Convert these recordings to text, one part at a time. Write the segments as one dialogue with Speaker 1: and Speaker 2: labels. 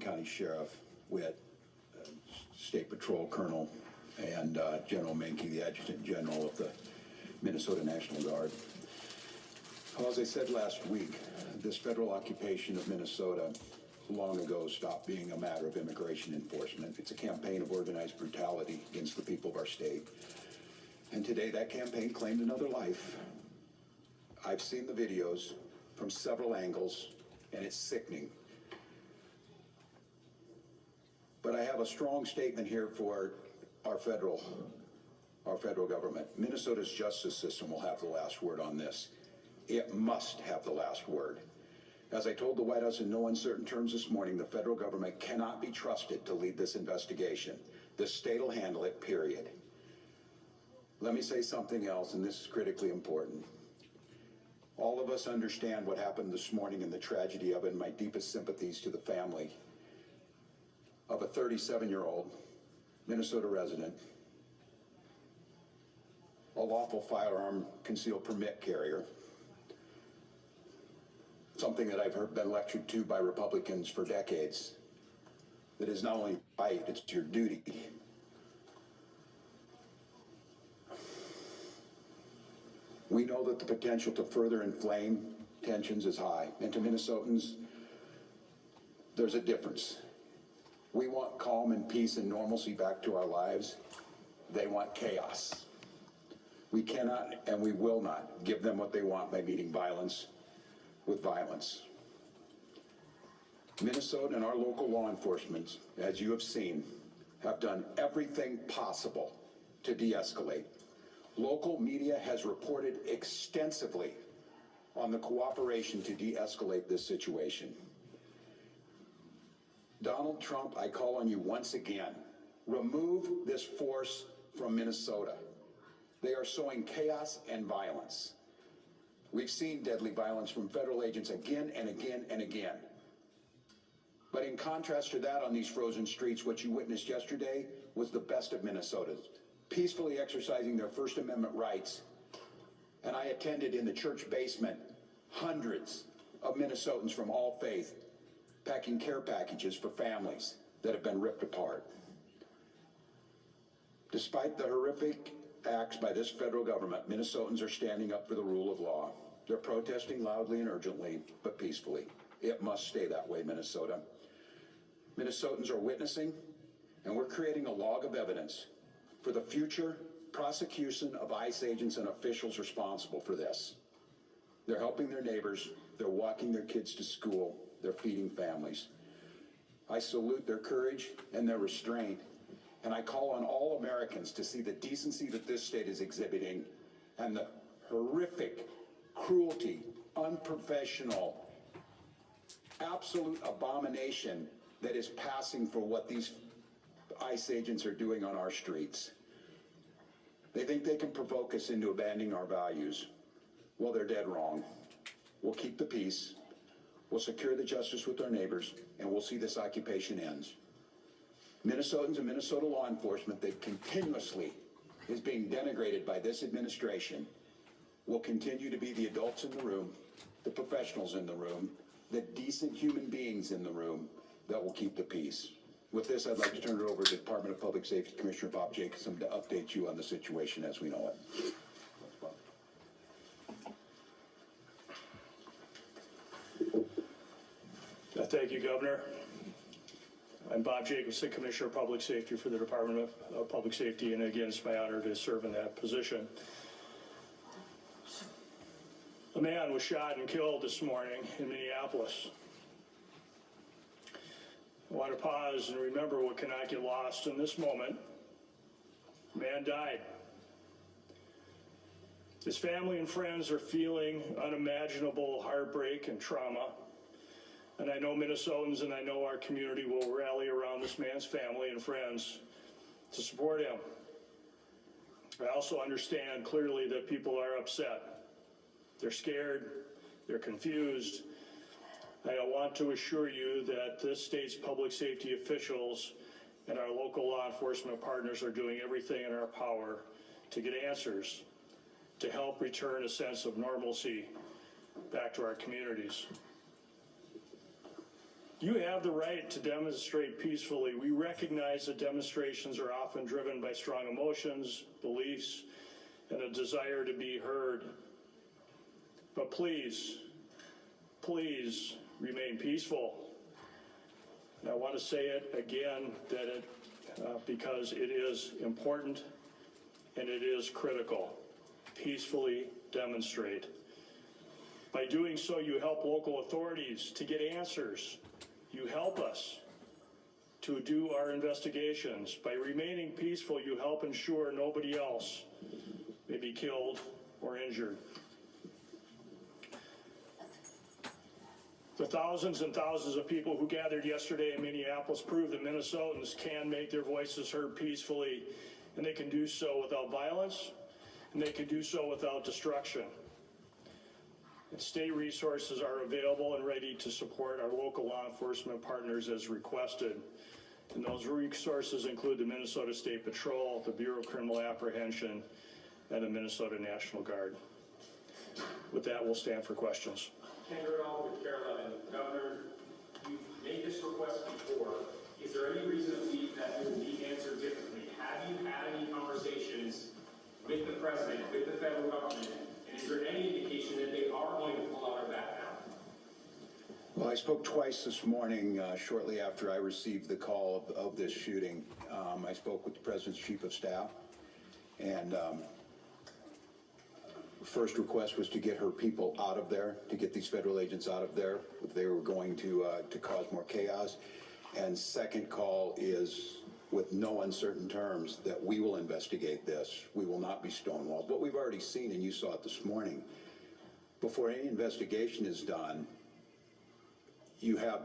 Speaker 1: County Sheriff Witt, State Patrol Colonel, and General Menke, the Adjutant General of the Minnesota National Guard. Well, as I said last week, this federal occupation of Minnesota long ago stopped being a matter of immigration enforcement. It's a campaign of organized brutality against the people of our state. And today that campaign claimed another life. I've seen the videos from several angles, and it's sickening. But I have a strong statement here for our federal government. Minnesota's justice system will have the last word on this. It must have the last word. As I told the White House in no uncertain terms this morning, the federal government cannot be trusted to lead this investigation. The state will handle it, period. Let me say something else, and this is critically important. All of us understand what happened this morning and the tragedy of it, and my deepest sympathies to the family of a 37-year-old Minnesota resident, a lawful firearm concealed permit carrier, something that I've been lectured to by Republicans for decades, that is not only right, it's your duty. We know that the potential to further inflame tensions is high, and to Minnesotans, there's a difference. We want calm and peace and normalcy back to our lives. They want chaos. We cannot and we will not give them what they want by meeting violence with violence. Minnesota and our local law enforcement, as you have seen, have done everything possible to de-escalate. Local media has reported extensively on the cooperation to de-escalate this situation. Donald Trump, I call on you once again, remove this force from Minnesota. They are sowing chaos and violence. We've seen deadly violence from federal agents again and again and again. But in contrast to that, on these frozen streets, what you witnessed yesterday was the best of Minnesotans, peacefully exercising their First Amendment rights. And I attended in the church basement hundreds of Minnesotans from all faith packing care packages for families that have been ripped apart. Despite the horrific acts by this federal government, Minnesotans are standing up for the rule of law. They're protesting loudly and urgently, but peacefully. It must stay that way, Minnesota. Minnesotans are witnessing, and we're creating a log of evidence for the future prosecution of ICE agents and officials responsible for this. They're helping their neighbors, they're walking their kids to school, they're feeding families. I salute their courage and their restraint, and I call on all Americans to see the decency that this state is exhibiting and the horrific cruelty, unprofessional, absolute abomination that is passing for what these ICE agents are doing on our streets. They think they can provoke us into abandoning our values. Well, they're dead wrong. We'll keep the peace, we'll secure the justice with our neighbors, and we'll see this occupation ends. Minnesotans and Minnesota law enforcement that continuously is being denigrated by this administration will continue to be the adults in the room, the professionals in the room, the decent human beings in the room that will keep the peace. With this, I'd like to turn it over to the Department of Public Safety Commissioner Bob Jacobson to update you on the situation as we know it.
Speaker 2: Thank you, Governor. I'm Bob Jacobson, Commissioner of Public Safety for the Department of Public Safety, and again, it's my honor to serve in that position. A man was shot and killed this morning in Minneapolis. I want to pause and remember what cannot get lost in this moment. A man died. His family and friends are feeling unimaginable heartbreak and trauma. And I know Minnesotans and I know our community will rally around this man's family and friends to support him. I also understand clearly that people are upset. They're scared, they're confused. I want to assure you that this state's public safety officials and our local law enforcement partners are doing everything in our power to get answers, to help return a sense of normalcy back to our communities. You have the right to demonstrate peacefully. We recognize that demonstrations are often driven by strong emotions, beliefs, and a desire to be heard. But please, please remain peaceful. And I want to say it again because it is important and it is critical. Peacefully demonstrate. By doing so, you help local authorities to get answers. You help us to do our investigations. By remaining peaceful, you help ensure nobody else may be killed or injured. The thousands and thousands of people who gathered yesterday in Minneapolis prove that Minnesotans can make their voices heard peacefully, and they can do so without violence, and they can do so without destruction. And state resources are available and ready to support our local law enforcement partners as requested. And those resources include the Minnesota State Patrol, the Bureau of Criminal Apprehension, and the Minnesota National Guard. With that, we'll stand for questions.
Speaker 3: Ken Gerdau with Care 11. Governor, you've made this request before. Is there any reason to believe that it will be answered differently? Have you had any conversations with the president, with the federal government, and is there any indication that they are going to pull out or back down?
Speaker 1: Well, I spoke twice this morning, shortly after I received the call of this shooting. I spoke with the President's Chief of Staff, and first request was to get her people out of there, to get these federal agents out of there. They were going to cause more chaos. And second call is, with no uncertain terms, that we will investigate this. We will not be stonewalled. What we've already seen, and you saw it this morning, before any investigation is done, you have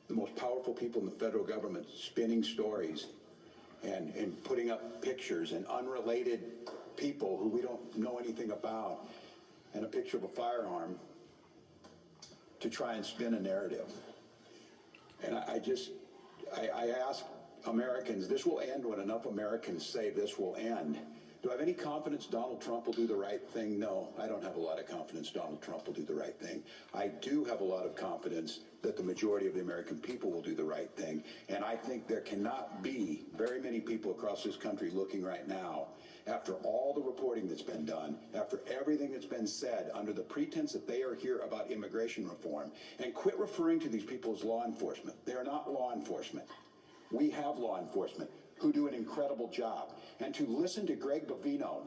Speaker 1: the most powerful people in the federal government spinning stories and putting up pictures, and unrelated people who we don't know anything about, and a picture of a firearm to try and spin a narrative. And I ask Americans, this will end when enough Americans say this will end. Do I have any confidence Donald Trump will do the right thing? No, I don't have a lot of confidence Donald Trump will do the right thing. I do have a lot of confidence that the majority of the American people will do the right thing. And I think there cannot be very many people across this country looking right now, after all the reporting that's been done, after everything that's been said, under the pretense that they are here about immigration reform, and quit referring to these people as law enforcement. They are not law enforcement. We have law enforcement who do an incredible job. And to listen to Greg Bovino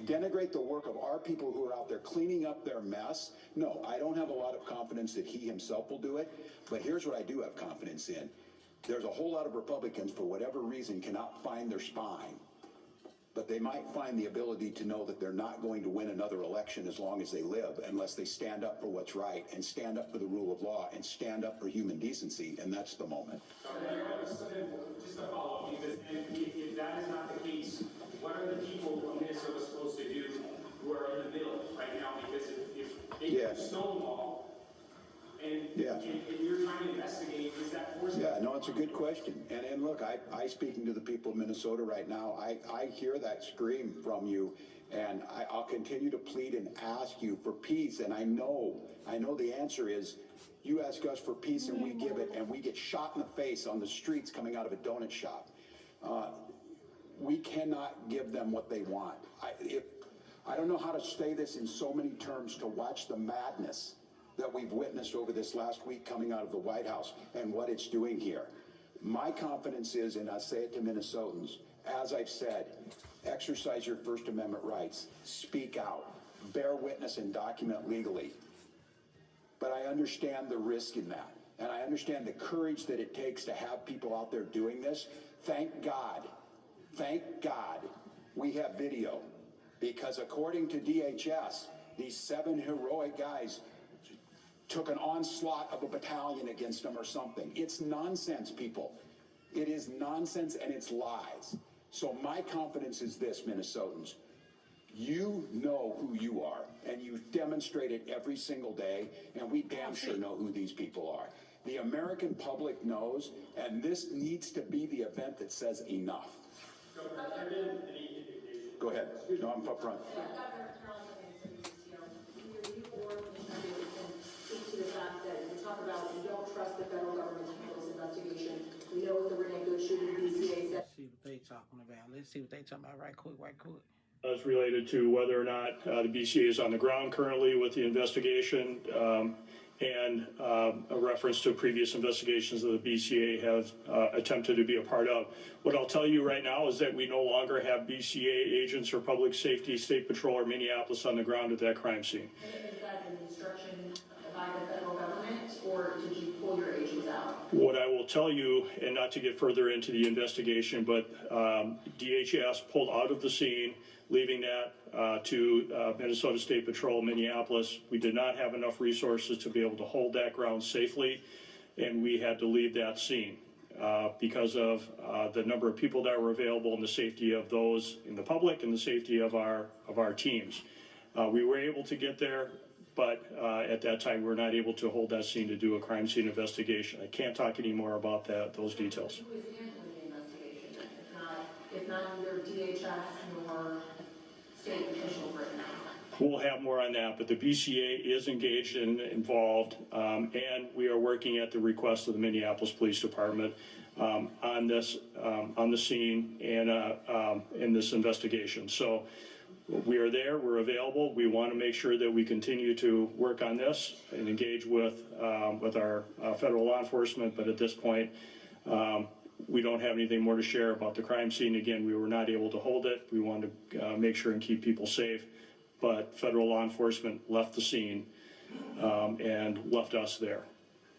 Speaker 1: denigrate the work of our people who are out there cleaning up their mess, no, I don't have a lot of confidence that he himself will do it. But here's what I do have confidence in. There's a whole lot of Republicans, for whatever reason, cannot find their spine. But they might find the ability to know that they're not going to win another election as long as they live, unless they stand up for what's right, and stand up for the rule of law, and stand up for human decency, and that's the moment.
Speaker 3: Just a follow-up, because if that is not the case, what are the people of Minnesota supposed to do who are in the middle right now? Because if they do Stonewall, and you're trying to investigate, is that forcing?
Speaker 1: Yeah, no, it's a good question. And look, I speaking to the people of Minnesota right now, I hear that scream from you, and I'll continue to plead and ask you for peace. And I know the answer is, you ask us for peace and we give it, and we get shot in the face on the streets coming out of a donut shop. We cannot give them what they want. I don't know how to say this in so many terms, to watch the madness that we've witnessed over this last week coming out of the White House and what it's doing here. My confidence is, and I say it to Minnesotans, as I've said, exercise your First Amendment rights, speak out, bear witness and document legally. But I understand the risk in that, and I understand the courage that it takes to have people out there doing this. Thank God we have video, because according to DHS, these 7 heroic guys took an onslaught of a battalion against them or something. It's nonsense, people. It is nonsense, and it's lies. So my confidence is this, Minnesotans. You know who you are, and you demonstrate it every single day, and we damn sure know who these people are. The American public knows, and this needs to be the event that says enough. Go ahead. No, I'm up front.
Speaker 4: Talk about we don't trust the federal government to handle this investigation. We know what the Renee Good shooting BCA said.
Speaker 5: Let's see what they talking about. Let's see what they talking about right quick.
Speaker 2: Is related to whether or not the BCA is on the ground currently with the investigation, and a reference to previous investigations that the BCA have attempted to be a part of. What I'll tell you right now is that we no longer have BCA agents or public safety, state patrol, or Minneapolis on the ground at that crime scene.
Speaker 4: Is that an instruction by the federal government, or did you pull your agents out?
Speaker 2: What I will tell you, and not to get further into the investigation, but DHS pulled out of the scene, leaving that to Minnesota State Patrol, Minneapolis. We did not have enough resources to be able to hold that ground safely, and we had to leave that scene because of the number of people that were available and the safety of those in the public and the safety of our teams. We were able to get there, but at that time we were not able to hold that scene to do a crime scene investigation. I can't talk any more about those details.
Speaker 4: Who is handling the investigation? If not either DHS nor state officials right now.
Speaker 2: We'll have more on that, but the BCA is engaged and involved, and we are working at the request of the Minneapolis Police Department on this, on the scene and in this investigation. So we are there, we're available. We want to make sure that we continue to work on this and engage with our federal law enforcement, but at this point, we don't have anything more to share about the crime scene. Again, we were not able to hold it. We wanted to make sure and keep people safe, but federal law enforcement left the scene and left us there.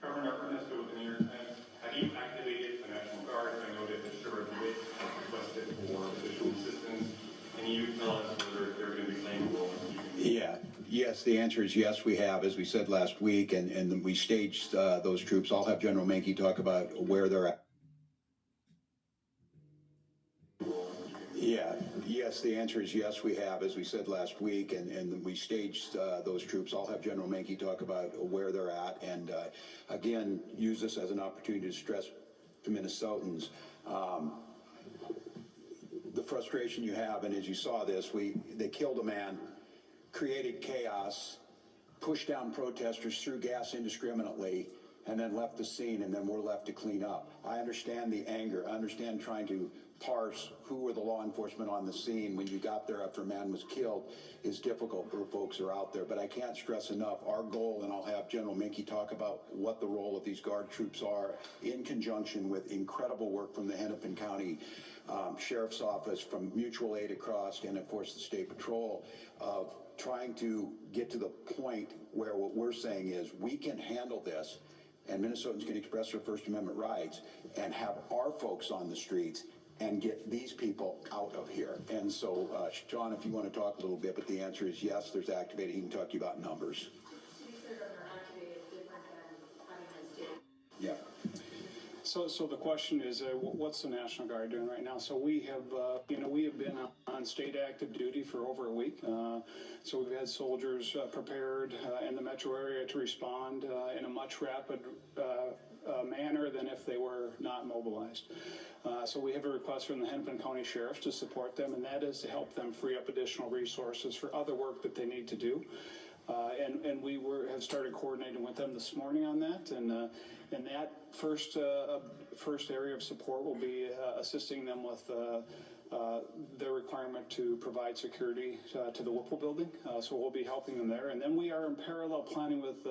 Speaker 6: Governor Ernesto, within your time, have you activated the National Guard? I know that the Sheriff Witt has requested for additional assistance. Can you tell us whether they're going to be playing a role?
Speaker 1: Yes, the answer is yes, we have, as we said last week, and we staged those troops. I'll have General Menke talk about where they're at. Yes, the answer is yes, we have, as we said last week, and we staged those troops. I'll have General Menke talk about where they're at, and again, use this as an opportunity to stress to Minnesotans the frustration you have, and as you saw this, they killed a man, created chaos, pushed down protesters, threw gas indiscriminately, and then left the scene, and then we're left to clean up. I understand the anger. I understand trying to parse who were the law enforcement on the scene when you got there after a man was killed is difficult for folks who are out there. But I can't stress enough, our goal, and I'll have General Menke talk about what the role of these Guard troops are in conjunction with incredible work from the Hennepin County Sheriff's Office, from mutual aid across, and of course the State Patrol, of trying to get to the point where what we're saying is we can handle this and Minnesotans can express their First Amendment rights and have our folks on the streets and get these people out of here. And so, John, if you want to talk a little bit, but the answer is yes, there's activated. He can talk to you about numbers.
Speaker 4: You said that they're activated different than having been stated.
Speaker 1: Yeah.
Speaker 7: So the question is, what's the National Guard doing right now? So we have, we have been on state active duty for over a week. So we've had soldiers prepared in the metro area to respond in a much rapid manner than if they were not mobilized. So we have a request from the Hennepin County Sheriff to support them, and that is to help them free up additional resources for other work that they need to do. And we have started coordinating with them this morning on that, and that first area of support will be assisting them with their requirement to provide security to the Whipple building. So we'll be helping them there, and then we are in parallel planning with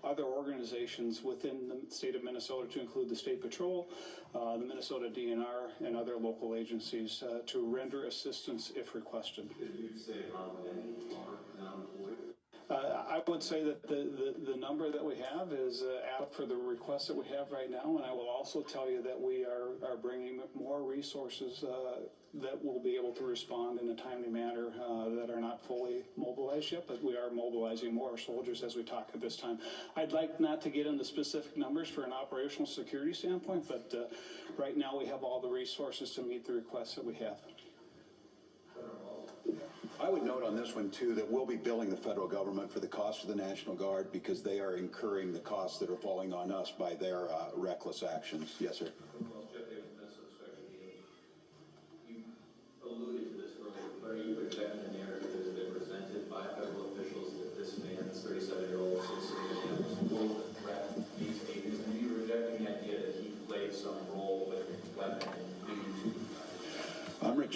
Speaker 7: other organizations within the state of Minnesota, to include the State Patrol, the Minnesota DNR, and other local agencies to render assistance if requested.
Speaker 8: Could you say how many are now employed?
Speaker 7: I would say that the number that we have is adequate for the requests that we have right now, and I will also tell you that we are bringing more resources that will be able to respond in a timely manner that are not fully mobilized yet, but we are mobilizing more soldiers as we talk at this time. I'd like not to get into specific numbers for an operational security standpoint, but right now we have all the resources to meet the requests that we have.
Speaker 1: I would note on this one, too, that we'll be billing the federal government for the cost of the National Guard because they are incurring the costs that are falling on us by their reckless actions. Yes, sir.
Speaker 8: Well, Jeff Davis, Minnesota Special Needs. You alluded to this earlier, but are you projecting the narrative that has been presented by federal officials that this man, this 37-year-old citizen of Minneapolis, will threat these agents? And do you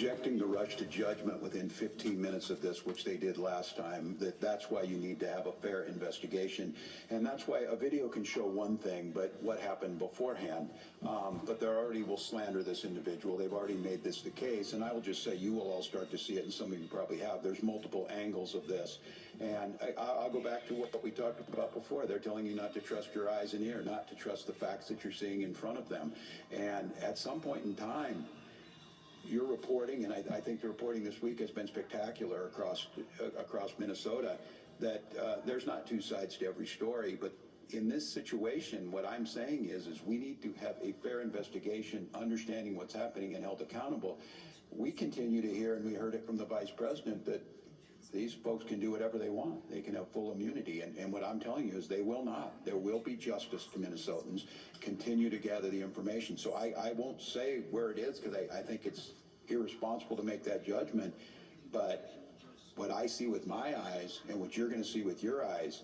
Speaker 1: projecting the rush to judgment within 15 minutes of this, which they did last time, that's why you need to have a fair investigation. And that's why a video can show one thing, but what happened beforehand. But they already will slander this individual. They've already made this the case. And I will just say, you will all start to see it, and some of you probably have. There's multiple angles of this. And I'll go back to what we talked about before. They're telling you not to trust your eyes and ear, not to trust the facts that you're seeing in front of them. And at some point in time, you're reporting, and I think the reporting this week has been spectacular across Minnesota, that there's not two sides to every story. But in this situation, what I'm saying is we need to have a fair investigation, understanding what's happening and held accountable. We continue to hear, and we heard it from the vice president, that these folks can do whatever they want. They can have full immunity. And what I'm telling you is they will not. There will be justice to Minnesotans. Continue to gather the information. So I won't say where it is, because I think it's irresponsible to make that judgment. But what I see with my eyes and what you're going to see with your eyes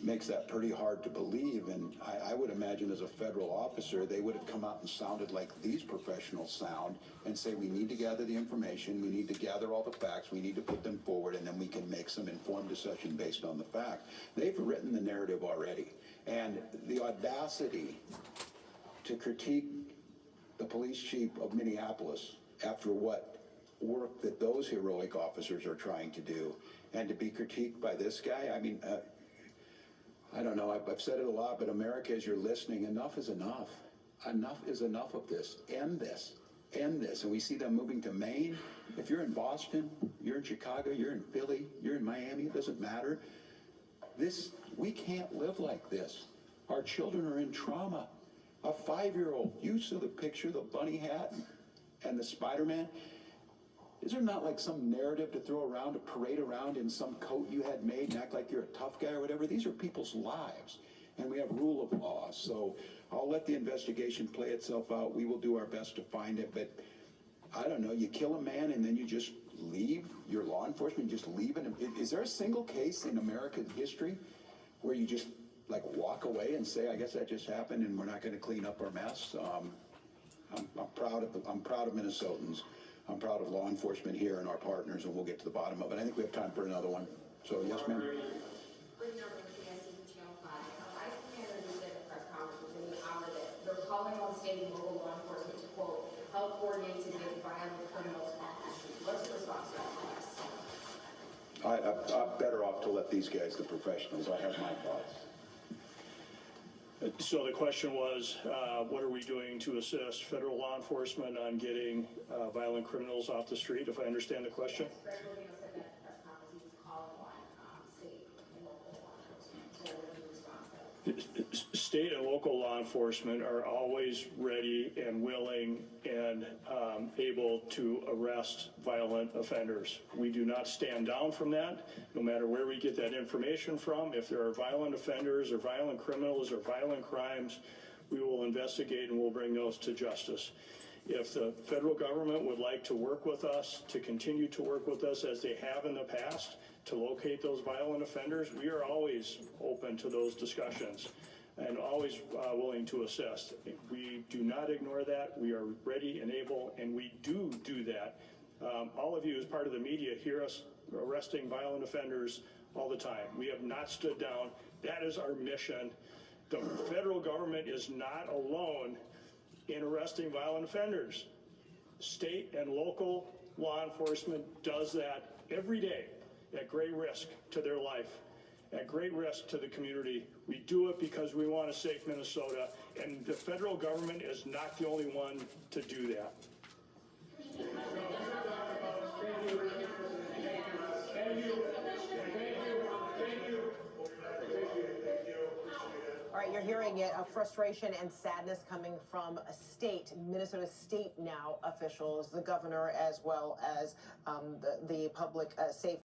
Speaker 1: makes that pretty hard to believe. And I would imagine as a federal officer, they would have come out and sounded like these professionals sound and say, we need to gather the information, we need to gather all the facts, we need to put them forward, and then we can make some informed decision based on the fact. They've written the narrative already. And the audacity to critique the police chief of Minneapolis after what work that those heroic officers are trying to do, and to be critiqued by this guy, I mean, I don't know, I've said it a lot, but America, as you're listening, enough is enough. Enough is enough of this. End this. End this. And we see them moving to Maine. If you're in Boston, you're in Chicago, you're in Philly, you're in Miami, it doesn't matter. We can't live like this. Our children are in trauma. A 5-year-old, you saw the picture, the bunny hat and the Spider-Man. Is there not like some narrative to throw around, to parade around in some coat you had made and act like you're a tough guy or whatever? These are people's lives, and we have rule of law. So I'll let the investigation play itself out. We will do our best to find it, but I don't know, you kill a man and then you just leave your law enforcement, you just leave it. Is there a single case in American history where you just like walk away and say, I guess that just happened and we're not going to clean up our mess? I'm proud of Minnesotans. I'm proud of law enforcement here and our partners, and we'll get to the bottom of it. I think we have time for another one. So, yes, ma'am.
Speaker 4: They're calling on state and local law enforcement to, quote, help coordinate to get violent criminals off the street. What's your response to that?
Speaker 1: I'm better off to let these guys, the professionals, I have my thoughts.
Speaker 2: So the question was, what are we doing to assist federal law enforcement on getting violent criminals off the street, if I understand the question?
Speaker 4: Greg Rubino said that at press conference he was calling on state and local law enforcement. So what is your response to that?
Speaker 2: State and local law enforcement are always ready and willing and able to arrest violent offenders. We do not stand down from that, no matter where we get that information from. If there are violent offenders or violent criminals or violent crimes, we will investigate and we'll bring those to justice. If the federal government would like to work with us, to continue to work with us as they have in the past, to locate those violent offenders, we are always open to those discussions and always willing to assist. We do not ignore that. We are ready and able, and we do that. All of you as part of the media hear us arresting violent offenders all the time. We have not stood down. That is our mission. The federal government is not alone in arresting violent offenders. State and local law enforcement does that every day at great risk to their life, at great risk to the community. We do it because we want a safe Minnesota, and the federal government is not the only one to do that.
Speaker 9: All right, you're hearing it, a frustration and sadness coming from Minnesota state now officials, the governor, as well as the public safety